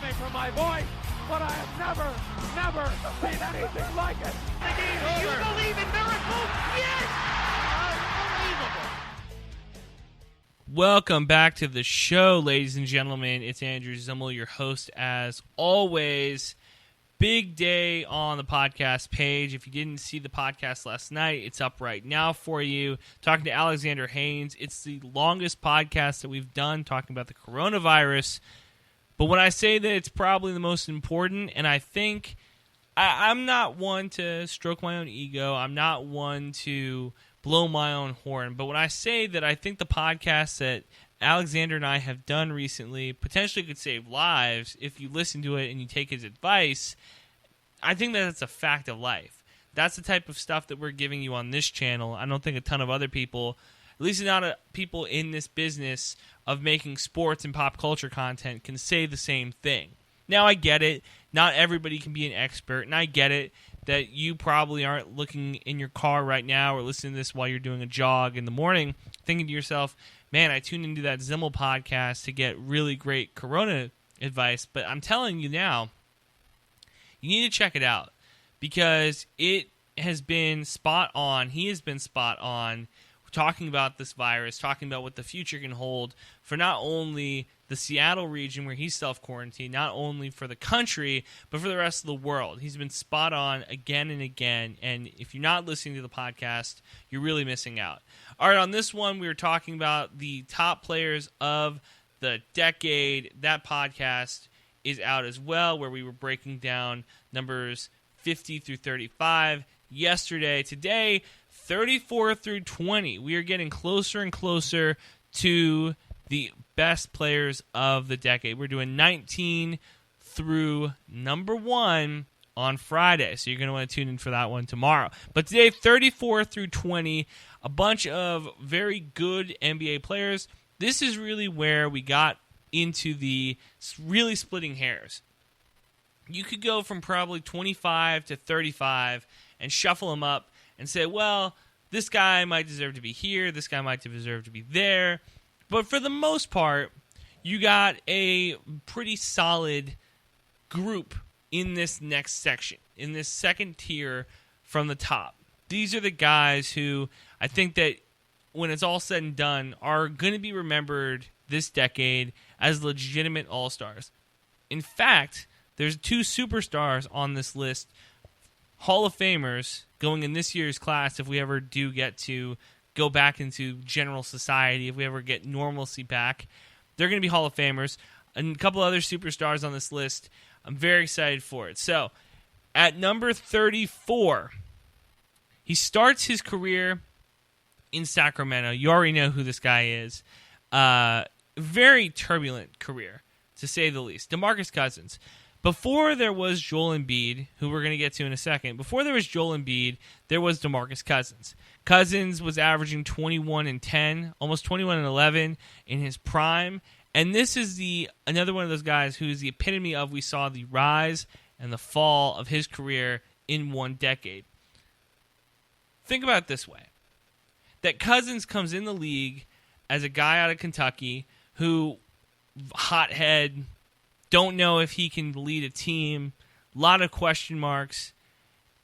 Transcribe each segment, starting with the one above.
me for my voice, but I have never seen anything like it. Do you believe in miracles? Yes! Unbelievable. Welcome back to the show, ladies and gentlemen. It's Andrew Zimmel, your host, as always. Big day on the podcast page. If you didn't see the podcast last night, it's up right now for you. Talking to Alexander Haynes. It's the longest podcast that we've done talking about the coronavirus. But when I say that it's probably the most important, and I think I'm not one to stroke my own ego. I'm not one to blow my own horn. But when I say that I think the podcast that Alexander and I have done recently potentially could save lives if you listen to it and you take his advice, I think that it's a fact of life. That's the type of stuff that we're giving you on this channel. I don't think a ton of other people, at least not people in this business of making sports and pop culture content, can say the same thing. Now, I get it. Not everybody can be an expert, and I get it that you probably aren't looking in your car right now or listening to this while you're doing a jog in the morning, thinking to yourself, man, I tuned into that Zimmel podcast to get really great corona advice. But I'm telling you now, you need to check it out because it has been spot on. He has been spot on talking about this virus, talking about what the future can hold for not only the Seattle region where he's self-quarantined, not only for the country, but for the rest of the world. He's been spot on again and again, and if you're not listening to the podcast, you're really missing out. All right, on this one, we were talking about the top players of the decade. That podcast is out as well, where we were breaking down numbers 50 through 35 yesterday. Today, 34 through 20. We are getting closer and closer to the best players of the decade. We're doing 19 through number 1 on Friday, so you're going to want to tune in for that one tomorrow. But today, 34 through 20, a bunch of very good NBA players. This is really where we got into the really splitting hairs. You could go from probably 25 to 35 and shuffle them up and say, well, this guy might deserve to be here, this guy might deserve to be there. But for the most part, you got a pretty solid group in this next section, in this second tier from the top. These are the guys who I think that when it's all said and done are going to be remembered this decade as legitimate all-stars. In fact, there's 2 superstars on this list, Hall of Famers, going in this year's class if we ever do get to go back into general society, if we ever get normalcy back. They're going to be Hall of Famers. And a couple other superstars on this list. I'm very excited for it. So, at number 34, he starts his career in Sacramento. You already know who this guy is. Very turbulent career, to say the least. DeMarcus Cousins. Before there was Joel Embiid, who we're going to get to in a second, before there was Joel Embiid, there was DeMarcus Cousins. Cousins was averaging 21 and 10, almost 21 and 11 in his prime. And this is another one of those guys who is the epitome of we saw the rise and the fall of his career in one decade. Think about it this way. That Cousins comes in the league as a guy out of Kentucky who, hothead, don't know if he can lead a team, a lot of question marks,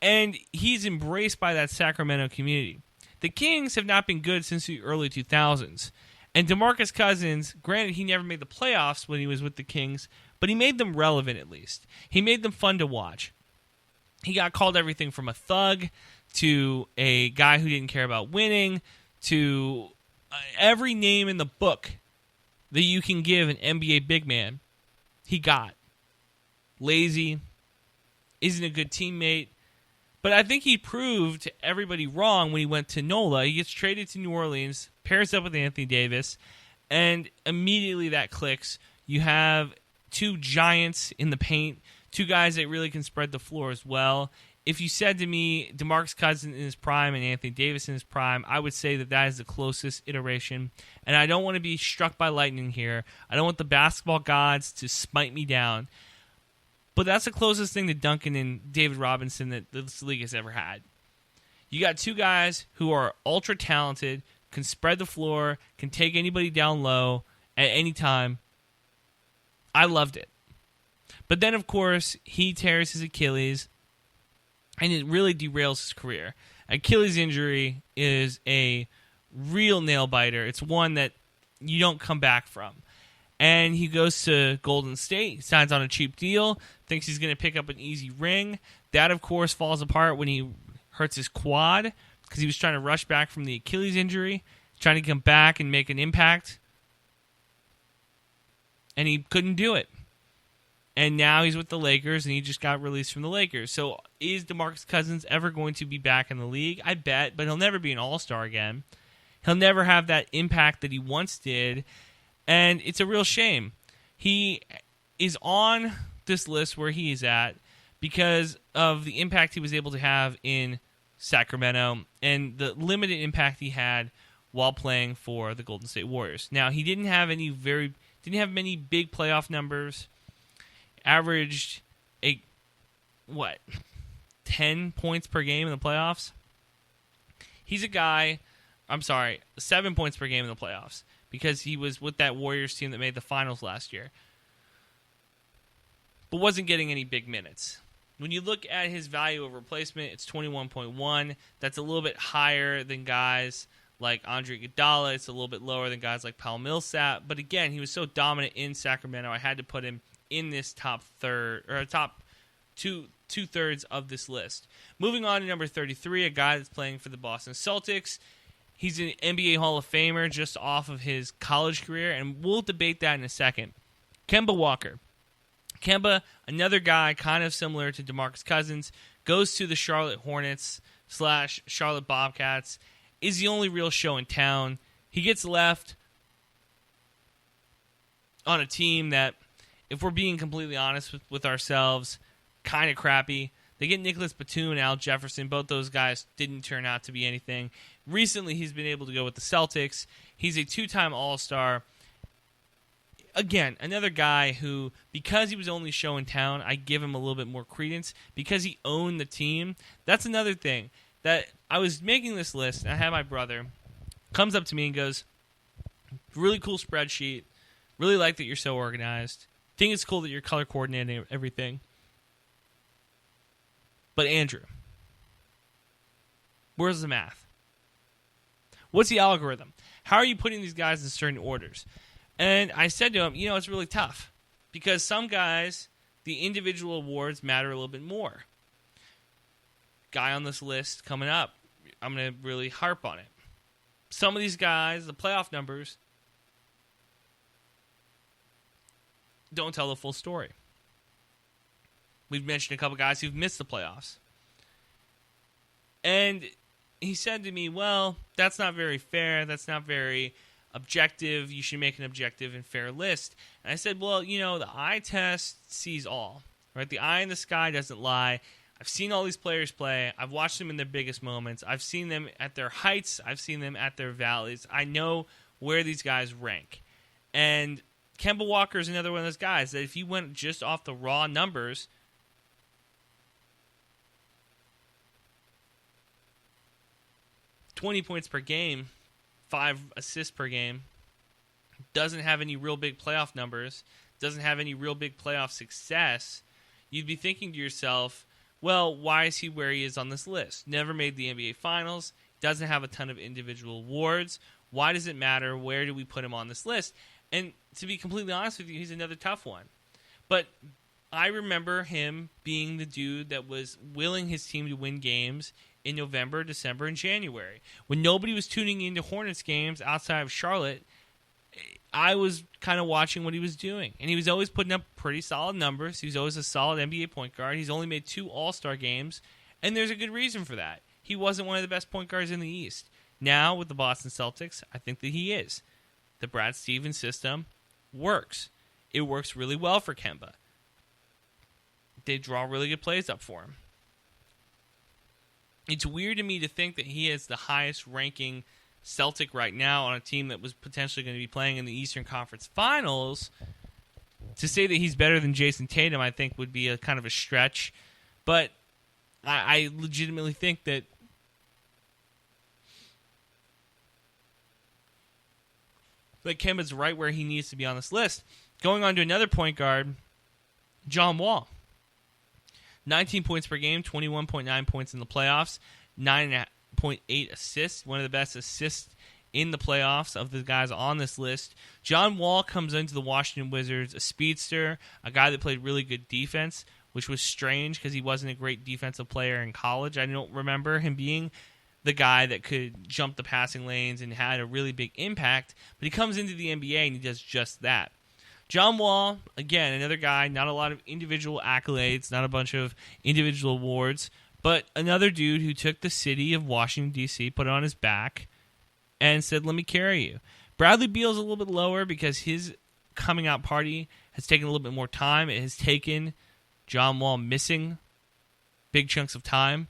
and he's embraced by that Sacramento community. The Kings have not been good since the early 2000s, and DeMarcus Cousins, granted he never made the playoffs when he was with the Kings, but he made them relevant at least. He made them fun to watch. He got called everything from a thug to a guy who didn't care about winning to every name in the book that you can give an NBA big man. He got lazy, isn't a good teammate, but I think he proved everybody wrong when he went to NOLA. He gets traded to New Orleans, pairs up with Anthony Davis, and immediately that clicks. You have 2 giants in the paint, 2 guys that really can spread the floor as well. If you said to me DeMarcus Cousins in his prime and Anthony Davis in his prime, I would say that that is the closest iteration. And I don't want to be struck by lightning here. I don't want the basketball gods to smite me down. But that's the closest thing to Duncan and David Robinson that this league has ever had. You got 2 guys who are ultra talented, can spread the floor, can take anybody down low at any time. I loved it. But then, of course, he tears his Achilles, and it really derails his career. Achilles injury is a real nail-biter. It's one that you don't come back from. And he goes to Golden State, signs on a cheap deal, thinks he's going to pick up an easy ring. That, of course, falls apart when he hurts his quad because he was trying to rush back from the Achilles injury, trying to come back and make an impact. And he couldn't do it. And now he's with the Lakers, and he just got released from the Lakers. So is DeMarcus Cousins ever going to be back in the league? I bet, but he'll never be an all-star again. He'll never have that impact that he once did, and it's a real shame. He is on this list where he is at because of the impact he was able to have in Sacramento and the limited impact he had while playing for the Golden State Warriors. Now, he didn't have many big playoff numbers. Averaged 10 points per game in the playoffs. He's a guy, 7 points per game in the playoffs because he was with that Warriors team that made the finals last year. But wasn't getting any big minutes. When you look at his value of replacement, it's 21.1. That's a little bit higher than guys like Andre Iguodala. It's a little bit lower than guys like Paul Millsap. But again, he was so dominant in Sacramento, I had to put him in this top two-thirds of this list. Moving on to number 33, a guy that's playing for the Boston Celtics. He's an NBA Hall of Famer just off of his college career, and we'll debate that in a second. Kemba Walker. Kemba, another guy kind of similar to DeMarcus Cousins, goes to the Charlotte Hornets / Charlotte Bobcats, is the only real show in town. He gets left on a team that, if we're being completely honest with ourselves, kind of crappy. They get Nicholas Batum and Al Jefferson. Both those guys didn't turn out to be anything. Recently, he's been able to go with the Celtics. He's a two-time All-Star. Again, another guy who, because he was only show in town, I give him a little bit more credence. Because he owned the team, that's another thing. That I was making this list, and I had my brother comes up to me and goes, really cool spreadsheet. Really like that you're so organized. Think it's cool that you're color coordinating everything. But Andrew, where's the math? What's the algorithm? How are you putting these guys in certain orders? And I said to him, it's really tough. Because some guys, the individual awards matter a little bit more. Guy on this list coming up, I'm going to really harp on it. Some of these guys, the playoff numbers, don't tell the full story. We've mentioned a couple guys who've missed the playoffs. And he said to me, well, that's not very fair. That's not very objective. You should make an objective and fair list. And I said, well, the eye test sees all, right? The eye in the sky doesn't lie. I've seen all these players play. I've watched them in their biggest moments. I've seen them at their heights. I've seen them at their valleys. I know where these guys rank. And Kemba Walker is another one of those guys that if you went just off the raw numbers, .20 points per game, 5 assists per game, doesn't have any real big playoff numbers, doesn't have any real big playoff success, you'd be thinking to yourself, well, why is he where he is on this list? Never made the NBA Finals, doesn't have a ton of individual awards. Why does it matter? Where do we put him on this list? And to be completely honest with you, he's another tough one. But I remember him being the dude that was willing his team to win games in November, December, and January. When nobody was tuning into Hornets games outside of Charlotte, I was kind of watching what he was doing. And he was always putting up pretty solid numbers. He was always a solid NBA point guard. He's only made 2 All-Star games, and there's a good reason for that. He wasn't one of the best point guards in the East. Now, with the Boston Celtics, I think that he is. The Brad Stevens system works. It works really well for Kemba. They draw really good plays up for him. It's weird to me to think that he is the highest ranking Celtic right now on a team that was potentially going to be playing in the Eastern Conference Finals. To say that he's better than Jason Tatum, I think, would be a kind of a stretch. But I legitimately think that Kemba's right where he needs to be on this list. Going on to another point guard John Wall, 19 points per game, 21.9 points in the playoffs, 9.8 assists, one of the best assists in the playoffs of the guys on this list. John Wall comes into the Washington Wizards a speedster, a guy that played really good defense, which was strange because he wasn't a great defensive player in college. I don't remember him being the guy that could jump the passing lanes and had a really big impact, but he comes into the NBA and he does just that. John Wall, again, another guy, not a lot of individual accolades, not a bunch of individual awards, but another dude who took the city of Washington, D.C., put it on his back, and said, let me carry you. Bradley Beal's a little bit lower because his coming out party has taken a little bit more time. It has taken John Wall missing big chunks of time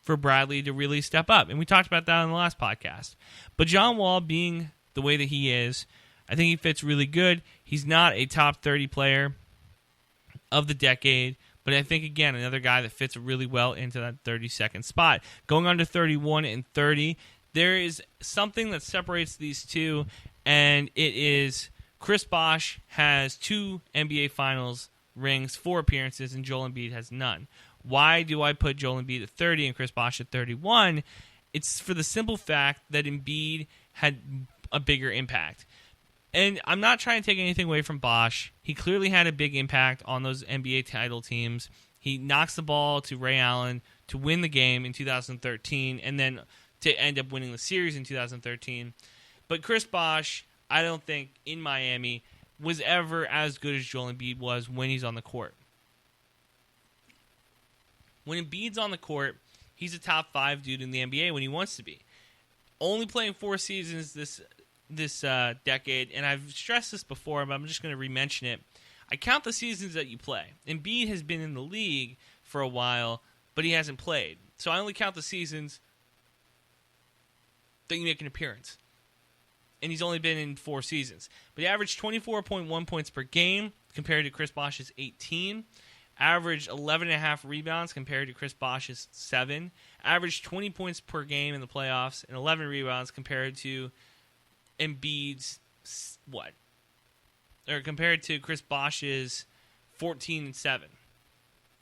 for Bradley to really step up. And we talked about that on the last podcast. But John Wall, being the way that he is, I think he fits really good. He's not a top 30 player of the decade, but I think, again, another guy that fits really well into that 32nd spot. Going on to 31 and 30, there is something that separates these two, and it is Chris Bosh has 2 NBA Finals rings, 4 appearances, and Joel Embiid has none. Why do I put Joel Embiid at 30 and Chris Bosh at 31? It's for the simple fact that Embiid had a bigger impact. And I'm not trying to take anything away from Bosh. He clearly had a big impact on those NBA title teams. He knocks the ball to Ray Allen to win the game in 2013 and then to end up winning the series in 2013. But Chris Bosh, I don't think, in Miami, was ever as good as Joel Embiid was when he's on the court. When Embiid's on the court, he's a top 5 dude in the NBA when he wants to be. Only playing 4 seasons this decade, and I've stressed this before, but I'm just going to re-mention it. I count the seasons that you play. Embiid has been in the league for a while, but he hasn't played. So I only count the seasons that you make an appearance. And he's only been in 4 seasons. But he averaged 24.1 points per game compared to Chris Bosh's 18. Averaged 11.5 rebounds compared to Chris Bosh's 7. Averaged 20 points per game in the playoffs and 11 rebounds compared to Embiid's compared to Chris Bosh's 14 and 7.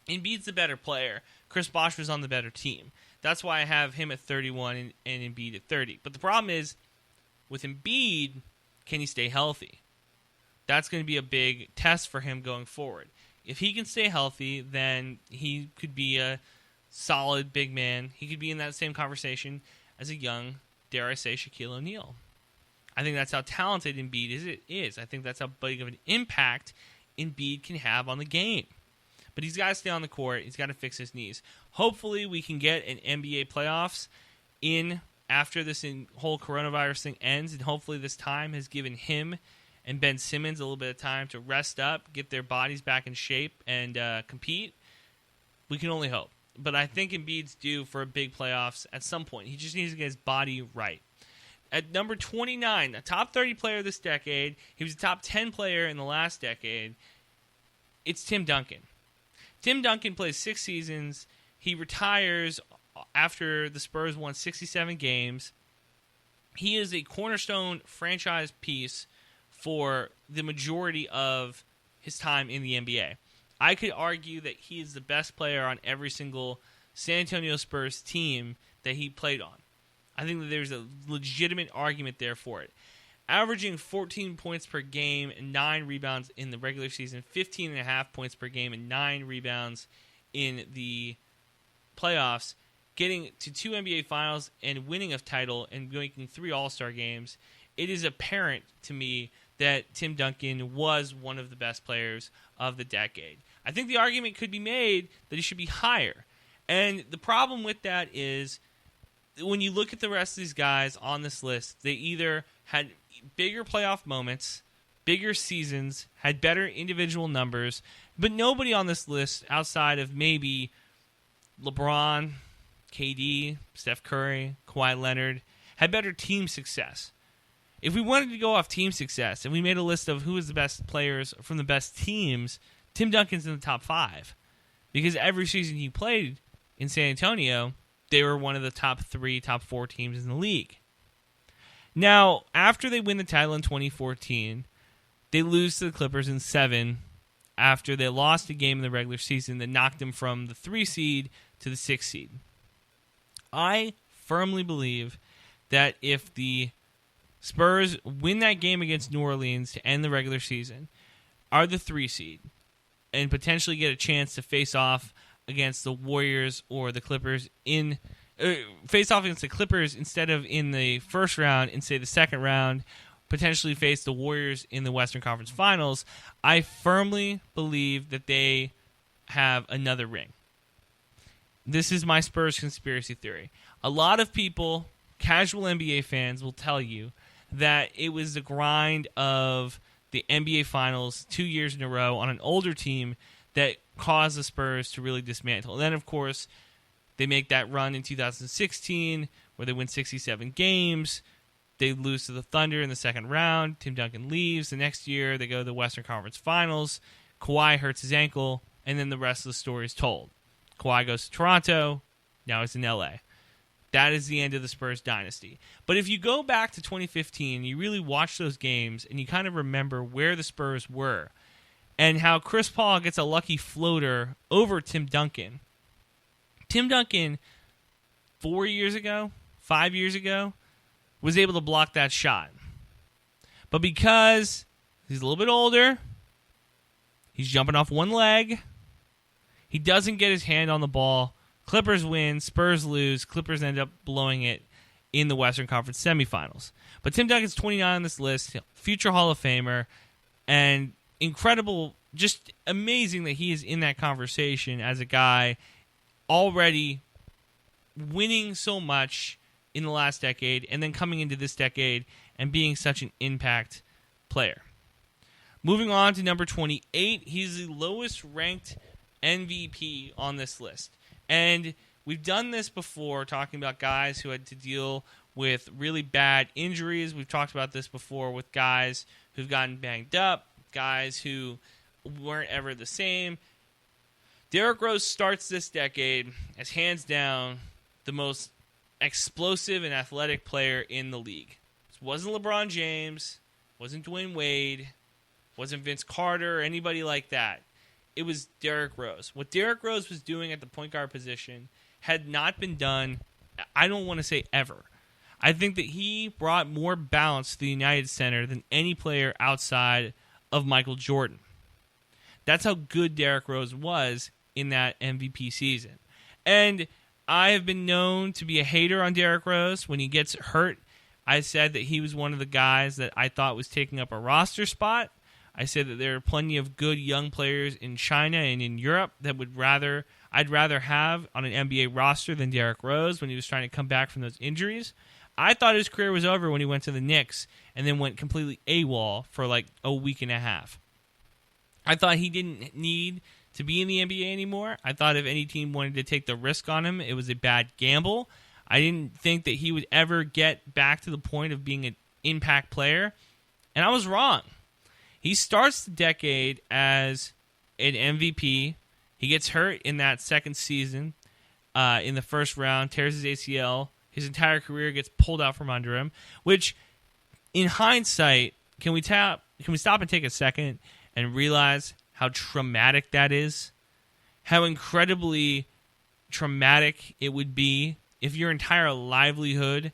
Embiid's the better player. Chris Bosh was on the better team. That's why I have him at 31 and Embiid at 30. But the problem is, with Embiid, can he stay healthy? That's going to be a big test for him going forward. If he can stay healthy, then he could be a solid big man. He could be in that same conversation as a young, dare I say, Shaquille O'Neal. I think that's how talented Embiid is. I think that's how big of an impact Embiid can have on the game. But he's got to stay on the court. He's got to fix his knees. Hopefully we can get an NBA playoffs in after this whole coronavirus thing ends, and hopefully this time has given him and Ben Simmons a little bit of time to rest up, get their bodies back in shape, and compete. We can only hope. But I think Embiid's due for a big playoffs at some point. He just needs to get his body right. At number 29, a top 30 player this decade, he was a top 10 player in the last decade, it's Tim Duncan. Tim Duncan plays 6 seasons. He retires after the Spurs won 67 games. He is a cornerstone franchise piece for the majority of his time in the NBA. I could argue that he is the best player on every single San Antonio Spurs team that he played on. I think that there's a legitimate argument there for it. Averaging 14 points per game and 9 rebounds in the regular season, 15.5 points per game and 9 rebounds in the playoffs, getting to 2 NBA Finals and winning a title and making 3 All-Star games, it is apparent to me that Tim Duncan was one of the best players of the decade. I think the argument could be made that he should be higher. And the problem with that is when you look at the rest of these guys on this list, they either had bigger playoff moments, bigger seasons, had better individual numbers, but nobody on this list outside of maybe LeBron, KD, Steph Curry, Kawhi Leonard had better team success. If we wanted to go off team success and we made a list of who is the best players from the best teams, Tim Duncan's in the top 5. Because every season he played in San Antonio, they were one of the top 3, top 4 teams in the league. Now, after they win the title in 2014, they lose to the Clippers in 7 after they lost a game in the regular season that knocked them from the 3 seed to the 6 seed. I firmly believe that if the Spurs win that game against New Orleans to end the regular season, are the 3 seed, and potentially get a chance to face off against the Warriors or the Clippers face off against the Clippers instead of in the first round and say the second round, potentially face the Warriors in the Western Conference Finals, I firmly believe that they have another ring. This is my Spurs conspiracy theory. A lot of people, casual NBA fans, will tell you that it was the grind of the NBA Finals 2 years in a row on an older team that caused the Spurs to really dismantle. And then, of course, they make that run in 2016 where they win 67 games. They lose to the Thunder in the second round. Tim Duncan leaves. The next year, they go to the Western Conference Finals. Kawhi hurts his ankle, and then the rest of the story is told. Kawhi goes to Toronto. Now he's in LA. That is the end of the Spurs dynasty. But if you go back to 2015, you really watch those games, and you kind of remember where the Spurs were and how Chris Paul gets a lucky floater over Tim Duncan. Tim Duncan, 5 years ago, was able to block that shot. But because he's a little bit older, he's jumping off one leg, he doesn't get his hand on the ball. Clippers win, Spurs lose, Clippers end up blowing it in the Western Conference semifinals. But Tim Duncan's 29 on this list, future Hall of Famer, and incredible, just amazing that he is in that conversation as a guy already winning so much in the last decade and then coming into this decade and being such an impact player. Moving on to number 28, he's the lowest ranked MVP on this list. And we've done this before, talking about guys who had to deal with really bad injuries. We've talked about this before with guys who've gotten banged up, guys who weren't ever the same. Derrick Rose starts this decade as hands down the most explosive and athletic player in the league. This wasn't LeBron James, wasn't Dwayne Wade, wasn't Vince Carter or anybody like that. It was Derrick Rose. What Derrick Rose was doing at the point guard position had not been done, I don't want to say ever. I think that he brought more balance to the United Center than any player outside of Michael Jordan. That's how good Derrick Rose was in that MVP season. And I have been known to be a hater on Derrick Rose. When he gets hurt, I said that he was one of the guys that I thought was taking up a roster spot. I said that there are plenty of good young players in China and in Europe that I'd rather have on an NBA roster than Derrick Rose when he was trying to come back from those injuries. I thought his career was over when he went to the Knicks and then went completely AWOL for like a week and a half. I thought he didn't need to be in the NBA anymore. I thought if any team wanted to take the risk on him, it was a bad gamble. I didn't think that he would ever get back to the point of being an impact player, and I was wrong. He starts the decade as an MVP. He gets hurt in that second season in the first round, tears his ACL. His entire career gets pulled out from under him, which, in hindsight, can we stop and take a second and realize how traumatic that is? How incredibly traumatic it would be if your entire livelihood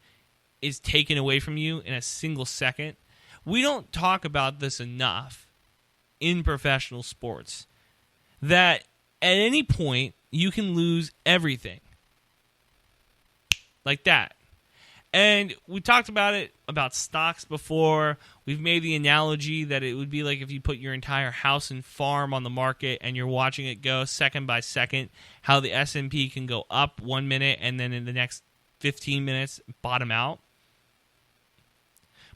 is taken away from you in a single second. We don't talk about this enough in professional sports, that at any point you can lose everything. Like that. And we talked about stocks before. We've made the analogy that it would be like if you put your entire house and farm on the market and you're watching it go second by second, how the S&P can go up 1 minute and then in the next 15 minutes bottom out.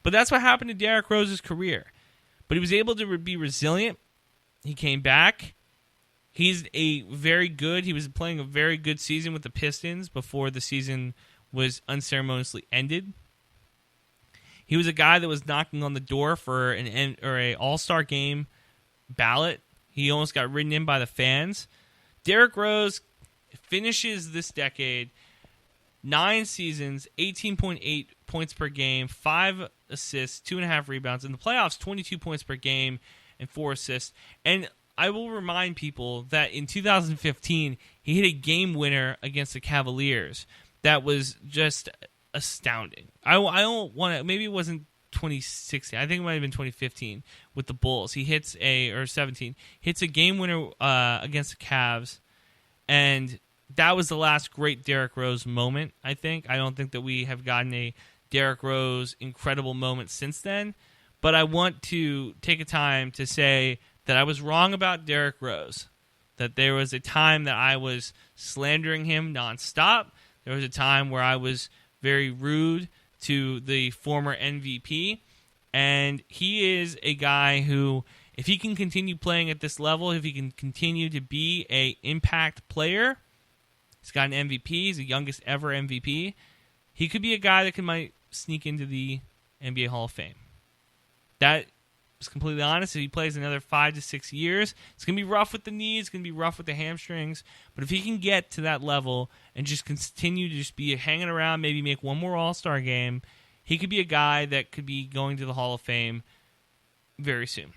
But that's what happened to Derrick Rose's career. But he was able to be resilient. He came back. He was playing a very good season with the Pistons before the season was unceremoniously ended. He was a guy that was knocking on the door for an All-Star game ballot. He almost got ridden in by the fans. Derrick Rose finishes this decade 9 seasons, 18.8 points per game, 5 assists, 2.5 rebounds. In the playoffs, 22 points per game and 4 assists. And I will remind people that in 2015, he hit a game winner against the Cavaliers. That was just astounding. I don't want to, maybe it wasn't 2016. I think it might have been 2015 with the Bulls. He hits or 17, hits a game winner against the Cavs. And that was the last great Derrick Rose moment, I think. I don't think that we have gotten a Derrick Rose incredible moment since then. But I want to take a time to say that I was wrong about Derrick Rose, that there was a time that I was slandering him nonstop. There was a time where I was very rude to the former MVP, and he is a guy who, if he can continue playing at this level, if he can continue to be an impact player, he's got an MVP, he's the youngest ever MVP, he could be a guy that might sneak into the NBA Hall of Fame. That is completely honest. If he plays another 5 to 6 years, it's going to be rough with the knees, it's going to be rough with the hamstrings. But if he can get to that level and just continue to just be hanging around, maybe make one more All-Star game, he could be a guy that could be going to the Hall of Fame very soon.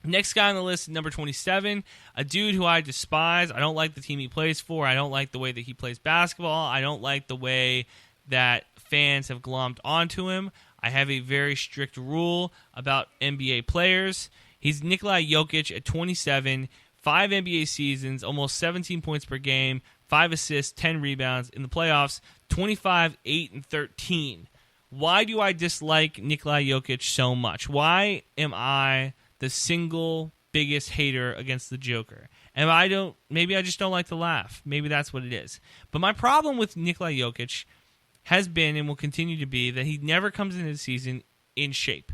Next guy on the list, number 27, a dude who I despise. I don't like the team he plays for. I don't like the way that he plays basketball. I don't like the way that fans have glommed onto him. I have a very strict rule about NBA players. He's Nikola Jokic at 27, 5 NBA seasons, almost 17 points per game, 5 assists, 10 rebounds. In the playoffs, 25, 8, and 13. Why do I dislike Nikola Jokic so much? Why am I the single biggest hater against the Joker? And maybe I just don't like to laugh. Maybe that's what it is. But my problem with Nikola Jokic has been and will continue to be that he never comes into the season in shape.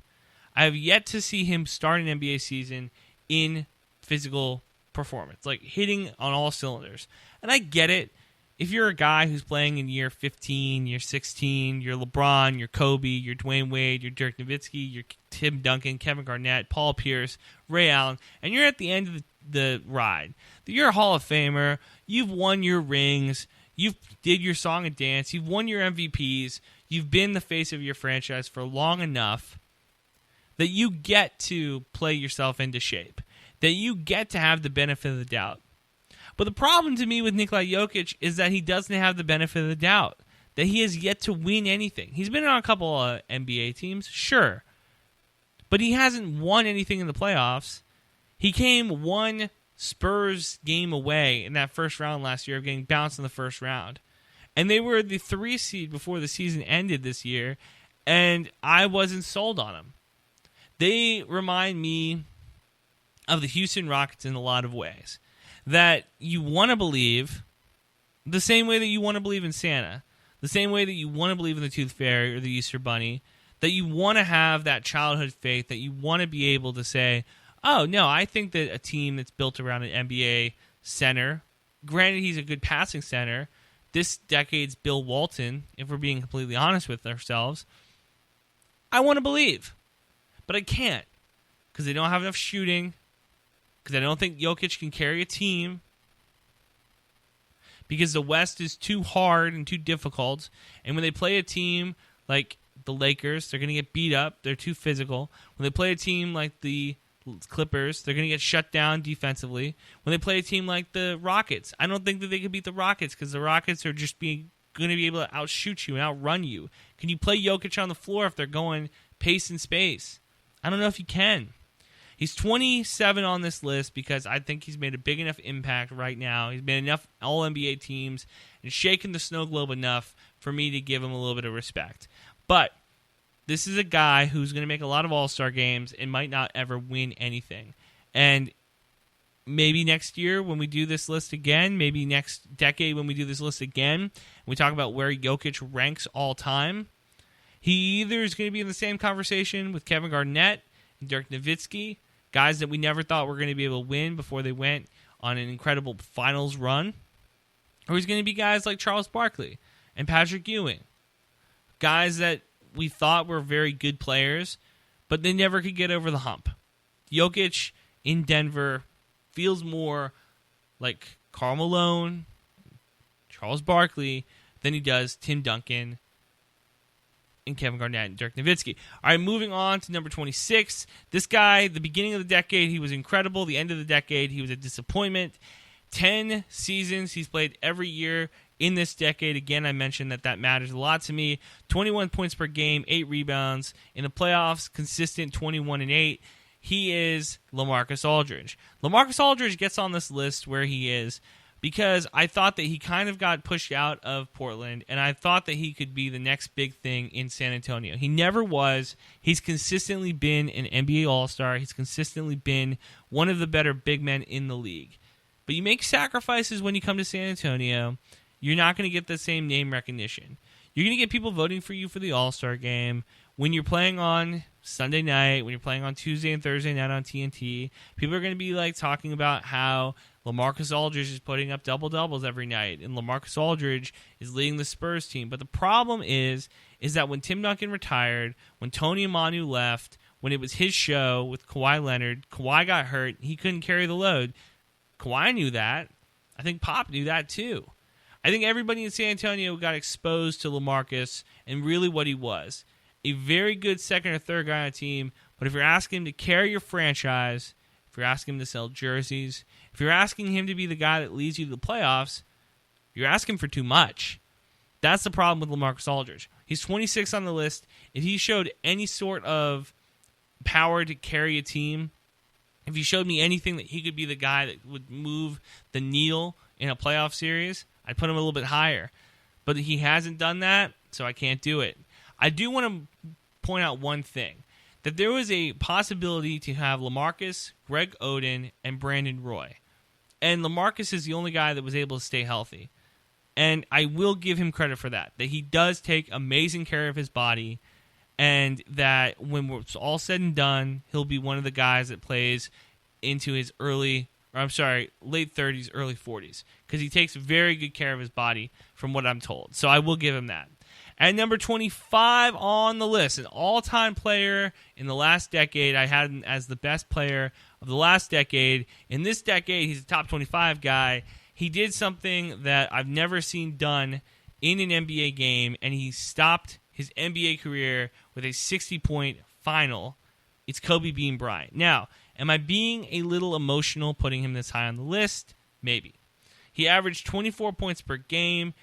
I have yet to see him start an NBA season in physical performance, like hitting on all cylinders. And I get it. If you're a guy who's playing in year 15, year 16, you're LeBron, you're Kobe, you're Dwayne Wade, you're Dirk Nowitzki, you're Tim Duncan, Kevin Garnett, Paul Pierce, Ray Allen, and you're at the end of the ride, you're a Hall of Famer, you've won your rings, you've did your song and dance, you've won your MVPs, you've been the face of your franchise for long enough that you get to play yourself into shape, that you get to have the benefit of the doubt. But the problem to me with Nikola Jokic is that he doesn't have the benefit of the doubt, that he has yet to win anything. He's been on a couple of NBA teams, sure, but he hasn't won anything in the playoffs. He came one Spurs game away in that first round last year of getting bounced in the first round. And they were the 3 seed before the season ended this year, and I wasn't sold on them. They remind me of the Houston Rockets in a lot of ways. That you want to believe the same way that you want to believe in Santa, the same way that you want to believe in the Tooth Fairy or the Easter Bunny, that you want to have that childhood faith, that you want to be able to say, oh, no, I think that a team that's built around an NBA center, granted he's a good passing center, this decade's Bill Walton, if we're being completely honest with ourselves, I want to believe. But I can't, because they don't have enough shooting, because I don't think Jokic can carry a team, because the West is too hard and too difficult, and when they play a team like the Lakers, they're going to get beat up, they're too physical. When they play a team like the Clippers, they're going to get shut down defensively. When they play a team like the Rockets, I don't think that they can beat the Rockets, because the Rockets are just going to be able to outshoot you and outrun you. Can you play Jokic on the floor if they're going pace and space? I don't know if you can. He's 27 on this list because I think he's made a big enough impact right now. He's made enough All-NBA teams and shaken the snow globe enough for me to give him a little bit of respect. But this is a guy who's going to make a lot of All-Star games and might not ever win anything. And maybe next year when we do this list again, maybe next decade when we do this list again, and we talk about where Jokic ranks all time, he either is going to be in the same conversation with Kevin Garnett and Dirk Nowitzki, guys that we never thought were going to be able to win before they went on an incredible finals run, or he's going to be guys like Charles Barkley and Patrick Ewing, guys that we thought were very good players, but they never could get over the hump. Jokic in Denver feels more like Karl Malone, Charles Barkley, than he does Tim Duncan, and Kevin Garnett and Dirk Nowitzki. All right, moving on to number 26. This guy, the beginning of the decade, he was incredible. The end of the decade, he was a disappointment. 10 seasons he's played every year in this decade. Again, I mentioned that matters a lot to me. 21 points per game, 8 rebounds. In the playoffs, consistent 21 and 8. He is LaMarcus Aldridge. LaMarcus Aldridge gets on this list where he is because I thought that he kind of got pushed out of Portland, and I thought that he could be the next big thing in San Antonio. He never was. He's consistently been an NBA All-Star. He's consistently been one of the better big men in the league. But you make sacrifices when you come to San Antonio. You're not going to get the same name recognition. You're going to get people voting for you for the All-Star game. When you're playing on Sunday night, when you're playing on Tuesday and Thursday night on TNT, people are going to be like talking about how LaMarcus Aldridge is putting up double-doubles every night, and LaMarcus Aldridge is leading the Spurs team. But the problem is that when Tim Duncan retired, when Tony Manu left, when it was his show with Kawhi Leonard, Kawhi got hurt, he couldn't carry the load. Kawhi knew that. I think Pop knew that too. I think everybody in San Antonio got exposed to LaMarcus and really what he was. A very good second or third guy on a team, but if you're asking him to carry your franchise, if you're asking him to sell jerseys, if you're asking him to be the guy that leads you to the playoffs, you're asking for too much. That's the problem with LaMarcus Aldridge. He's 26 on the list. If he showed any sort of power to carry a team, if he showed me anything that he could be the guy that would move the needle in a playoff series, I'd put him a little bit higher. But he hasn't done that, so I can't do it. I do want to point out one thing, that there was a possibility to have LaMarcus, Greg Oden, and Brandon Roy. And LaMarcus is the only guy that was able to stay healthy. And I will give him credit for that he does take amazing care of his body, and that when it's all said and done, he'll be one of the guys that plays into his late 30s, early 40s, because he takes very good care of his body from what I'm told. So I will give him that. At number 25 on the list, an all-time player in the last decade. I had him as the best player of the last decade. In this decade, he's a top 25 guy. He did something that I've never seen done in an NBA game, and he stopped his NBA career with a 60-point final. It's Kobe Bean Bryant. Now, am I being a little emotional putting him this high on the list? Maybe. He averaged 24 points per game,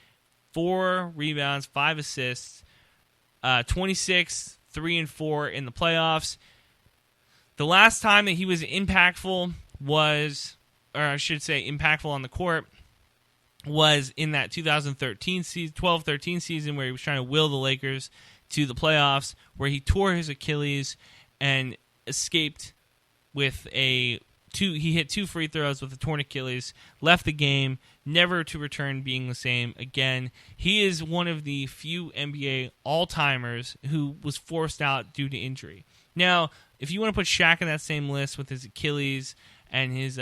4 rebounds, 5 assists, 26, 3 and 4 in the playoffs. The last time that he was impactful impactful on the court, was in that 2013 season, 12-13 season, where he was trying to will the Lakers to the playoffs, where he tore his Achilles and escaped with he hit 2 free throws with a torn Achilles, left the game, never to return being the same again. He is one of the few NBA all-timers who was forced out due to injury. Now, if you want to put Shaq in that same list with his Achilles and his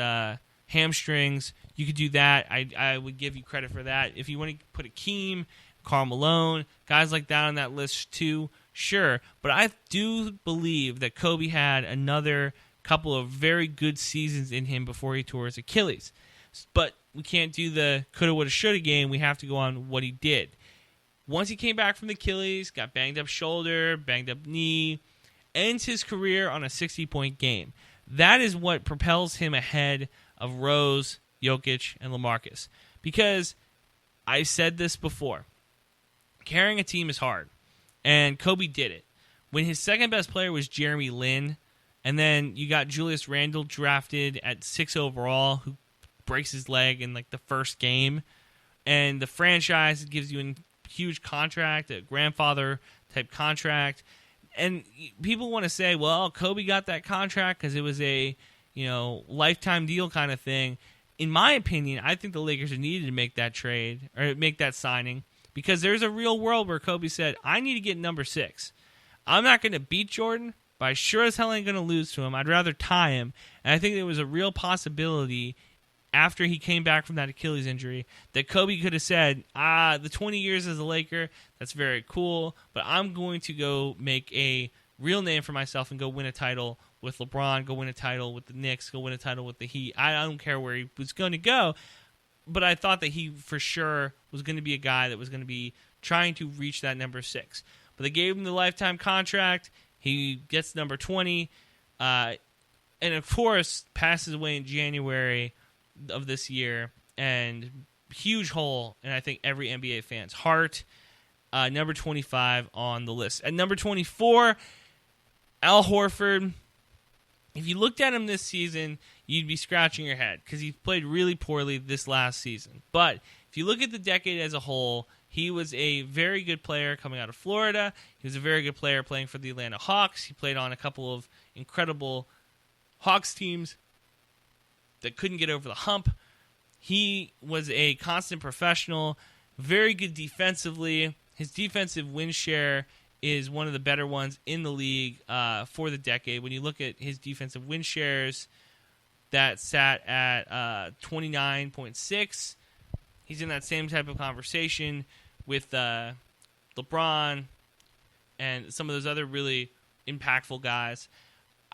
hamstrings, you could do that. I would give you credit for that. If you want to put Akeem, Karl Malone, guys like that on that list too, sure. But I do believe that Kobe had another couple of very good seasons in him before he tore his Achilles. But we can't do the coulda, woulda, shoulda game. We have to go on what he did. Once he came back from the Achilles, got banged up shoulder, banged up knee, ends his career on a 60-point game. That is what propels him ahead of Rose, Jokic, and LaMarcus. Because I've said this before, carrying a team is hard, and Kobe did it. When his second best player was Jeremy Lin, and then you got Julius Randle drafted at 6 overall, who breaks his leg in like the first game, and the franchise gives you a huge contract, a grandfather type contract, and people want to say, well, Kobe got that contract because it was a lifetime deal kind of thing. In my opinion, I think the Lakers needed to make that trade or make that signing, because there's a real world where Kobe said, I need to get number 6. I'm not going to beat Jordan, but I sure as hell ain't going to lose to him. I'd rather tie him. And I think there was a real possibility after he came back from that Achilles injury that Kobe could have said, the 20 years as a Laker, that's very cool, but I'm going to go make a real name for myself and go win a title with LeBron, go win a title with the Knicks, go win a title with the Heat. I don't care where he was going to go, but I thought that he for sure was going to be a guy that was going to be trying to reach that number 6. but they gave him the lifetime contract. He gets number 20, and of course passes away in January of this year, and huge hole in I think every NBA fan's heart. Number 25 on the list. At number 24, Al Horford. If you looked at him this season, you'd be scratching your head because he played really poorly this last season. But if you look at the decade as a whole, he was a very good player coming out of Florida. He was a very good player playing for the Atlanta Hawks. He played on a couple of incredible Hawks teams that couldn't get over the hump. He was a constant professional, very good defensively. His defensive win share is one of the better ones in the league for the decade. When you look at his defensive win shares, that sat at 29.6. He's in that same type of conversation with LeBron and some of those other really impactful guys.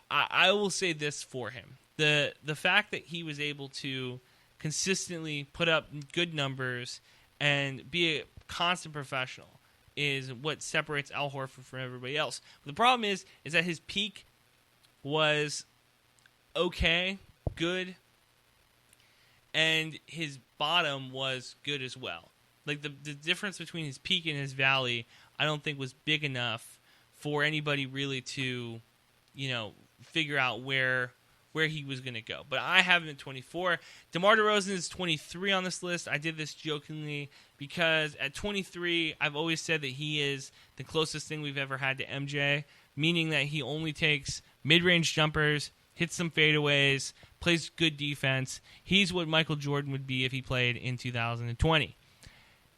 I will say this for him. The fact that he was able to consistently put up good numbers and be a constant professional is what separates Al Horford from everybody else. But the problem is that his peak was okay, good, and his bottom was good as well. Like the difference between his peak and his valley, I don't think was big enough for anybody really to, figure out where he was going to go. But I have him at 24. DeMar DeRozan is 23 on this list. I did this jokingly because at 23, I've always said that he is the closest thing we've ever had to MJ, meaning that he only takes mid-range jumpers, hits some fadeaways, plays good defense. He's what Michael Jordan would be if he played in 2020.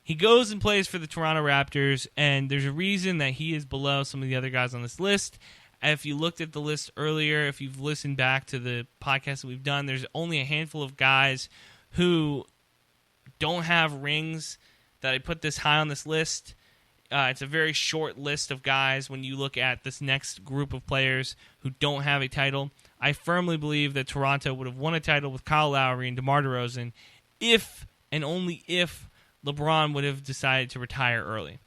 He goes and plays for the Toronto Raptors, and there's a reason that he is below some of the other guys on this list. If you looked at the list earlier, if you've listened back to the podcast that we've done, there's only a handful of guys who don't have rings that I put this high on this list. It's a very short list of guys when you look at this next group of players who don't have a title. I firmly believe that Toronto would have won a title with Kyle Lowry and DeMar DeRozan if and only if LeBron would have decided to retire early.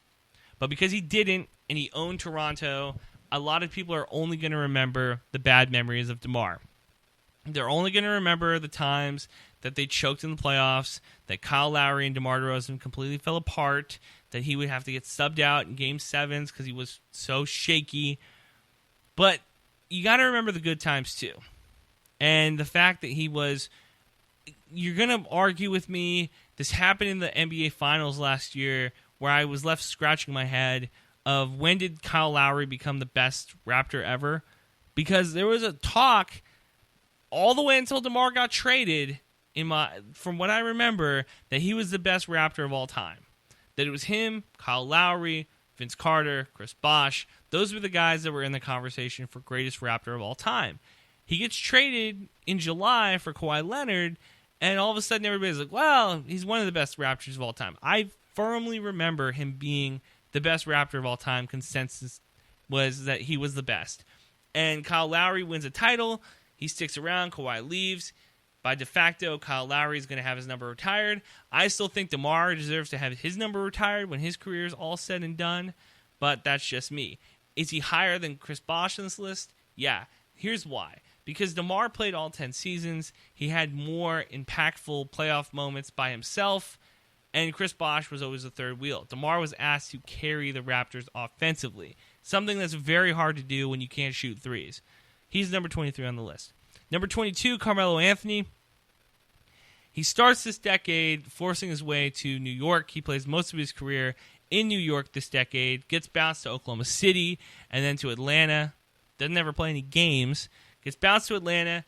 But because he didn't and he owned Toronto, a lot of people are only going to remember the bad memories of DeMar. They're only going to remember the times that they choked in the playoffs, that Kyle Lowry and DeMar DeRozan completely fell apart, that he would have to get subbed out in Game 7s because he was so shaky. But you got to remember the good times too. And the fact that he was... You're going to argue with me, this happened in the NBA Finals last year where I was left scratching my head of when did Kyle Lowry become the best Raptor ever? Because there was a talk all the way until DeMar got traded, from what I remember, that he was the best Raptor of all time. That it was him, Kyle Lowry, Vince Carter, Chris Bosh. Those were the guys that were in the conversation for greatest Raptor of all time. He gets traded in July for Kawhi Leonard, and all of a sudden everybody's like, well, he's one of the best Raptors of all time. I firmly remember him being the best Raptor of all time. Consensus was that he was the best. And Kyle Lowry wins a title. He sticks around. Kawhi leaves. By de facto, Kyle Lowry is going to have his number retired. I still think DeMar deserves to have his number retired when his career is all said and done, but that's just me. Is he higher than Chris Bosh on this list? Yeah. Here's why. Because DeMar played all 10 seasons. He had more impactful playoff moments by himself. And Chris Bosh was always the third wheel. DeMar was asked to carry the Raptors offensively, something that's very hard to do when you can't shoot threes. He's number 23 on the list. Number 22, Carmelo Anthony. He starts this decade forcing his way to New York. He plays most of his career in New York this decade, gets bounced to Oklahoma City, and then to Atlanta. Doesn't ever play any games. Gets bounced to Atlanta,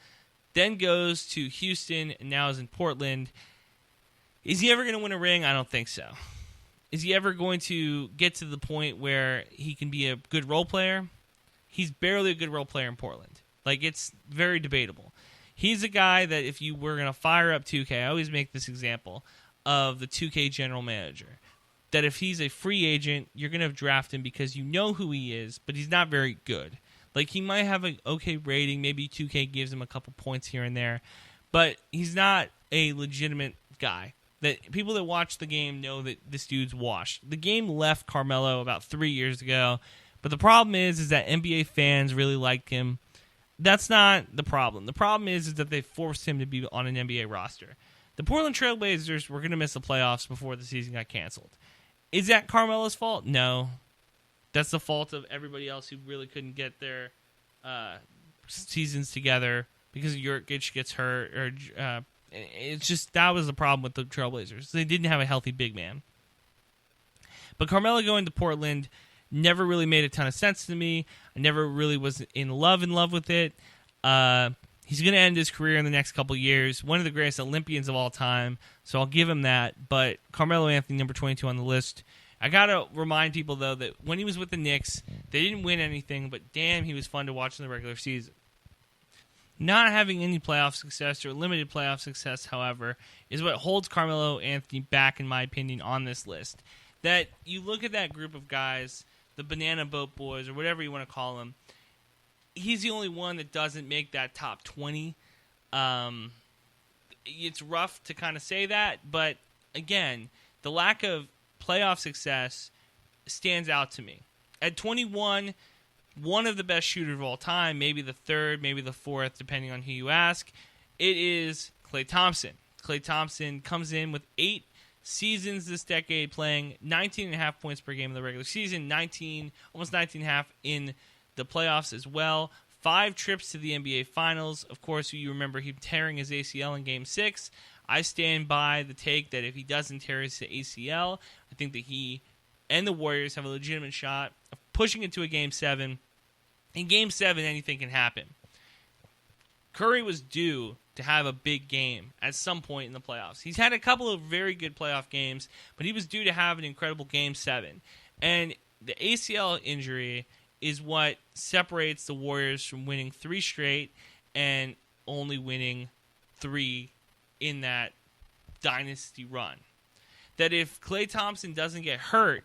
then goes to Houston, and now is in Portland. Is he ever going to win a ring? I don't think so. Is he ever going to get to the point where he can be a good role player? He's barely a good role player in Portland. Like, it's very debatable. He's a guy that if you were going to fire up 2K, I always make this example of the 2K general manager, that if he's a free agent, you're going to draft him because you know who he is, but he's not very good. Like, he might have an okay rating. Maybe 2K gives him a couple points here and there, but he's not a legitimate guy. that people that watch the game know that this dude's washed. The game left Carmelo about 3 years ago, but the problem is that NBA fans really liked him. That's not the problem. The problem is that they forced him to be on an NBA roster. The Portland Trail Blazers were going to miss the playoffs before the season got canceled. Is that Carmelo's fault? No. That's the fault of everybody else who really couldn't get their seasons together because Jurkic gets hurt. Or it's just that was the problem with the Trailblazers. They didn't have a healthy big man. But Carmelo going to Portland never really made a ton of sense to me. I never really was in love with it. He's going to end his career in the next couple years. One of the greatest Olympians of all time, so I'll give him that. But Carmelo Anthony, number 22 on the list. I got to remind people, though, that when he was with the Knicks, they didn't win anything, but damn, he was fun to watch in the regular season. Not having any playoff success or limited playoff success, however, is what holds Carmelo Anthony back, in my opinion, on this list. That you look at that group of guys, the Banana Boat Boys, or whatever you want to call them, he's the only one that doesn't make that top 20. It's rough to kind of say that, but again, the lack of playoff success stands out to me. At 21, one of the best shooters of all time, maybe the third, maybe the fourth, depending on who you ask, it is Klay Thompson. Klay Thompson comes in with 8 seasons this decade, playing 19.5 points per game in the regular season, almost 19.5 in the playoffs as well. 5 trips to the NBA Finals. Of course, you remember him tearing his ACL in Game 6. I stand by the take that if he doesn't tear his ACL, I think that he and the Warriors have a legitimate shot of pushing it to a Game 7. In Game 7, anything can happen. Curry was due to have a big game at some point in the playoffs. He's had a couple of very good playoff games, but he was due to have an incredible Game 7. And the ACL injury is what separates the Warriors from winning 3 straight and only winning 3 in that dynasty run. That if Klay Thompson doesn't get hurt,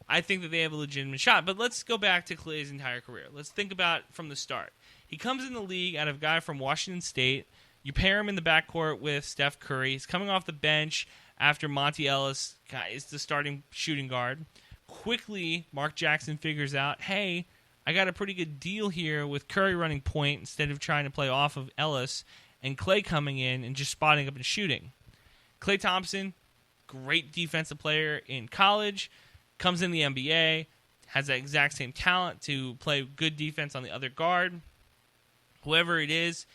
I think that they have a legitimate shot. But let's go back to Klay's entire career. Let's think about from the start. He comes in the league out of a guy from Washington State. You pair him in the backcourt with Steph Curry. He's coming off the bench after Monty Ellis is the starting shooting guard. Quickly, Mark Jackson figures out, hey, I got a pretty good deal here with Curry running point instead of trying to play off of Ellis, and Klay coming in and just spotting up and shooting. Klay Thompson, great defensive player in college, comes in the NBA, has that exact same talent to play good defense on the other guard. Whoever it is,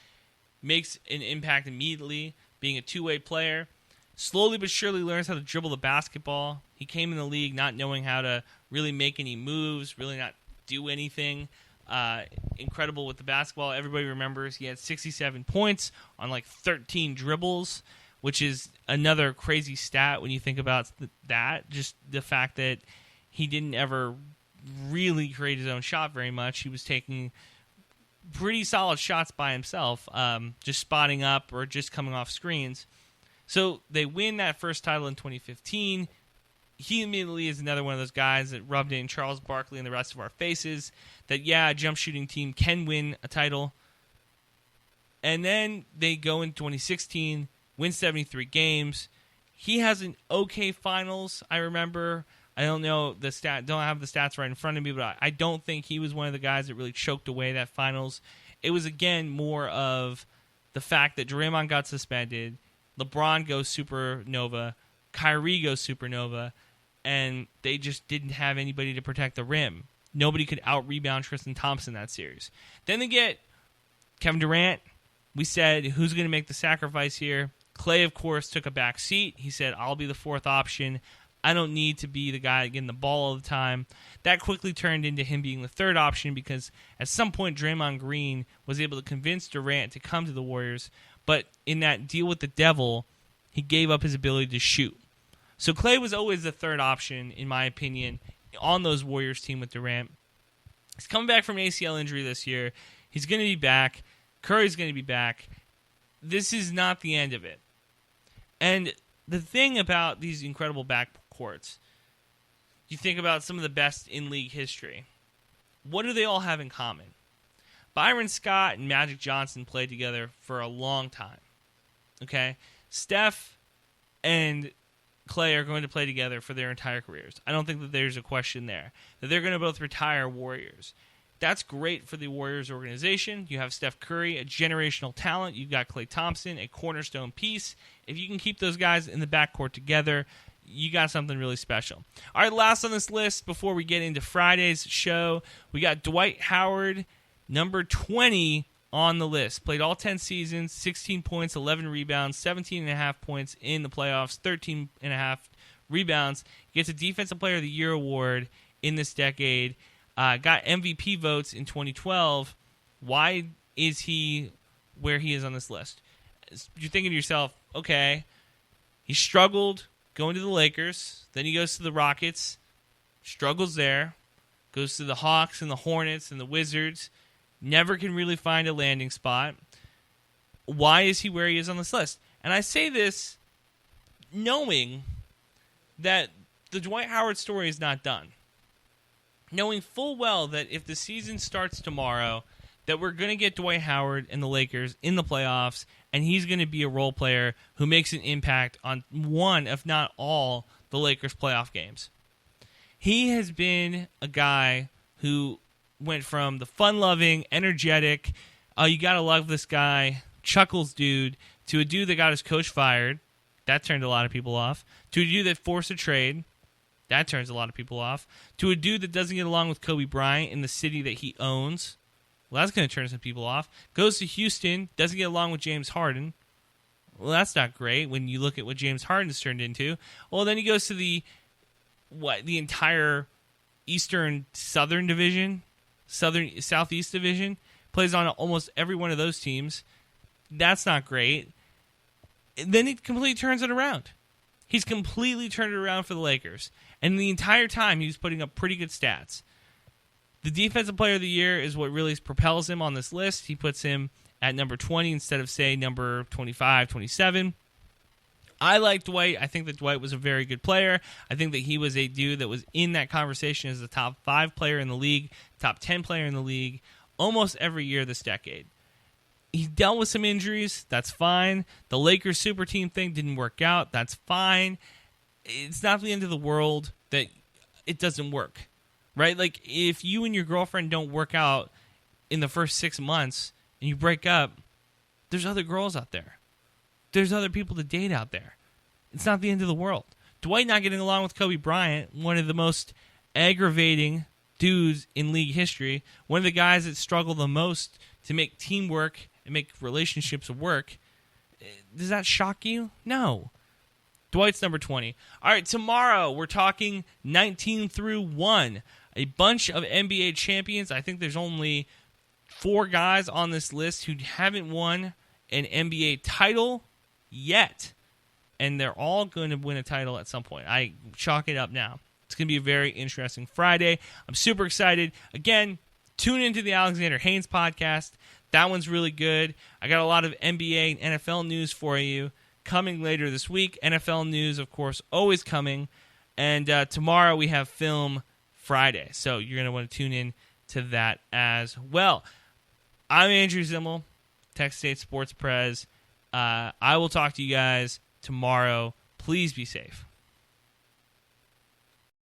makes an impact immediately, being a two-way player. Slowly but surely learns how to dribble the basketball. He came in the league not knowing how to really make any moves, really not do anything. Incredible with the basketball. Everybody remembers he had 67 points on like 13 dribbles, which is another crazy stat when you think about that. Just the fact that he didn't ever really create his own shot very much. He was taking pretty solid shots by himself, just spotting up or just coming off screens. So they win that first title in 2015. He immediately is another one of those guys that rubbed in Charles Barkley and the rest of our faces that, yeah, a jump shooting team can win a title. And then they go in 2016, win 73 games. He has an okay finals, I remember. I don't know the don't have the stats right in front of me, but I don't think he was one of the guys that really choked away that finals. It was, again, more of the fact that Draymond got suspended, LeBron goes supernova, Kyrie goes supernova, and they just didn't have anybody to protect the rim. Nobody could out-rebound Tristan Thompson that series. Then they get Kevin Durant. We said, who's going to make the sacrifice here? Klay, of course, took a back seat. He said, I'll be the fourth option. I don't need to be the guy getting the ball all the time. That quickly turned into him being the third option because at some point Draymond Green was able to convince Durant to come to the Warriors, but in that deal with the devil, he gave up his ability to shoot. So Klay was always the third option, in my opinion, on those Warriors team with Durant. He's coming back from an ACL injury this year. He's going to be back. Curry's going to be back. This is not the end of it. And the thing about these incredible backcourts, you think about some of the best in league history. What do they all have in common? Byron Scott and Magic Johnson played together for a long time. Okay? Steph and Clay are going to play together for their entire careers. I don't think that there's a question there. That they're going to both retire Warriors. That's great for the Warriors organization. You have Steph Curry, a generational talent. You've got Klay Thompson, a cornerstone piece. If you can keep those guys in the backcourt together, you got something really special. All right, last on this list before we get into Friday's show, we got Dwight Howard, number 20 on the list. Played all 10 seasons, 16 points, 11 rebounds, 17.5 points in the playoffs, 13.5 rebounds. Gets a Defensive Player of the Year award in this decade. Got MVP votes in 2012. Why is he where he is on this list? You're thinking to yourself, okay, he struggled going to the Lakers. Then he goes to the Rockets, struggles there, goes to the Hawks and the Hornets and the Wizards, never can really find a landing spot. Why is he where he is on this list? And I say this knowing that the Dwight Howard story is not done. Knowing full well that if the season starts tomorrow, that we're going to get Dwight Howard and the Lakers in the playoffs, and he's going to be a role player who makes an impact on one, if not all, the Lakers' playoff games. He has been a guy who went from the fun-loving, energetic, oh, you got to love this guy, chuckles dude, to a dude that got his coach fired. That turned a lot of people off. To a dude that forced a trade. That turns a lot of people off. To a dude that doesn't get along with Kobe Bryant in the city that he owns. Well, that's going to turn some people off. Goes to Houston, doesn't get along with James Harden. Well, that's not great when you look at what James Harden's turned into. Well, then he goes to the entire Southern Division, Southeast Division, plays on almost every one of those teams. That's not great. Then he completely turns it around. He's completely turned it around for the Lakers. And the entire time, he was putting up pretty good stats. The Defensive Player of the Year is what really propels him on this list. He puts him at number 20 instead of, say, number 25, 27. I like Dwight. I think that Dwight was a very good player. I think that he was a dude that was in that conversation as the top 5 player in the league, top 10 player in the league, almost every year this decade. He dealt with some injuries. That's fine. The Lakers super team thing didn't work out. That's fine. It's not the end of the world that it doesn't work, right? Like, if you and your girlfriend don't work out in the first 6 months and you break up, there's other girls out there. There's other people to date out there. It's not the end of the world. Dwight not getting along with Kobe Bryant, one of the most aggravating dudes in league history, one of the guys that struggle the most to make teamwork and make relationships work. Does that shock you? No. Dwight's number 20. All right, tomorrow we're talking 19 through 1. A bunch of NBA champions. I think there's only 4 guys on this list who haven't won an NBA title yet. And they're all going to win a title at some point. I chalk it up now. It's going to be a very interesting Friday. I'm super excited. Again, tune into the Alexander Haynes podcast. That one's really good. I got a lot of NBA and NFL news for you coming later this week. NFL news, of course, always coming. And tomorrow we have Film Friday. So you're going to want to tune in to that as well. I'm Andrew Zimmel, Texas State Sports Prez. I will talk to you guys tomorrow. Please be safe.